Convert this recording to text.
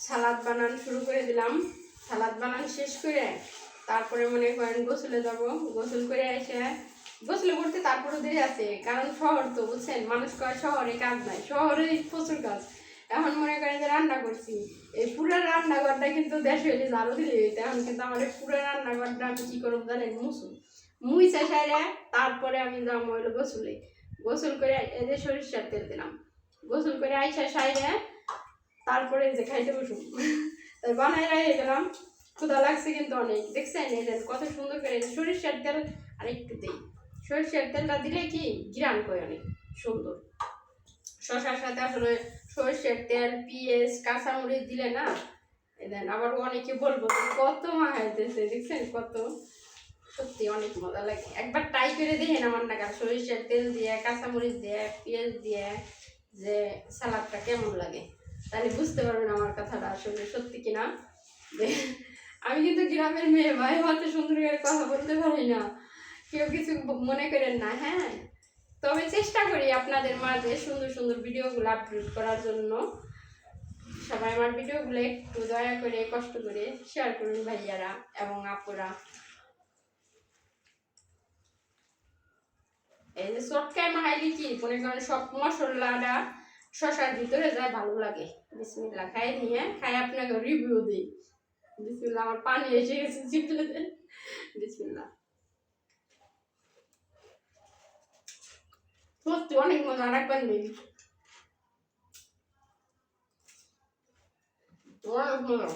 সালাদ বানানো শুরু করে দিলাম। সালাদ বানানো শেষ করে তারপরে মনে করেন গোসলে যাব। গোসল করে এসে গোসলে করতে তারপরে দেরি আছে, কারণ শহর তো বুঝছেন, মানুষ কয় শহরে কাজ নাই, শহরে প্রচুর কাজ। এখন মনে করেন যে রান্না করছি, এই পুরো রান্নাঘরটা কিন্তু দেশ হইলে ঝাড়ু দিলে হইতে। এখন কিন্তু আমাদের পুরো রান্নাঘরটা আমি কী করবো জানেন, মুইছে সাইরে তারপরে আমি যাবো হইলো গোসলে। গোসল করে এদের সরিষার তেল দিলাম, গোসল করে আইসা সাইরে তারপরে যে খাইতে বসুন। তাই বানাই রাই গেলাম, ক্ষুধা লাগছে কিন্তু অনেক। দেখছেন এই কত সুন্দর করে সরিষার তেল আর একটু দিই। সরিষার তেলটা দিলে কি ঘ্রাণ করে অনেক সুন্দর। শশার সাথে আসলে সরিষার তেল, পেঁয়াজ, কাঁচামরিচ দিলে না দেন আবার অনেকে বলবো কত মাখাইতেছে, দেখছেন কত, সত্যি অনেক মজা লাগে। একবার ট্রাই করে দেখেন আমার নাগাল সরিষার তেল দিয়ে, কাঁচামরিচ দিয়ে, পেঁয়াজ দিয়ে যে সালাদটা কেমন লাগে, তাহলে বুঝতে পারবেন আমার কথাটা আসলে সত্যি কিনা। আমি কিন্তু গ্রামের মেয়ে ভাই, অত সুন্দর করে কথা বলতে পারি না, কেউ কিছু মনে করেন না। হ্যাঁ, তবে চেষ্টা করি আপনাদের মাঝে সুন্দর সুন্দর ভিডিওগুলো আপলোড করার জন্য। সবাই আমার ভিডিওগুলো একটু দয়া করে কষ্ট করে শেয়ার করুন ভাইয়ারা এবং আপুরা। এই যে চটকায় মাখাইলে কি মনে করেন সব মশলাটা শশার ভিতরে যায়, ভালো লাগে। বিসমিল্লাহ খাই নিয়ে খাই আপনাকে রিভিউ দিই। বিসমিল্লাহ, আমার পানি এসে গেছে জিভে। বিসমিল্লাহ, সত্যি অনেক মজা। রাখবেন নেই, অনেক মজা।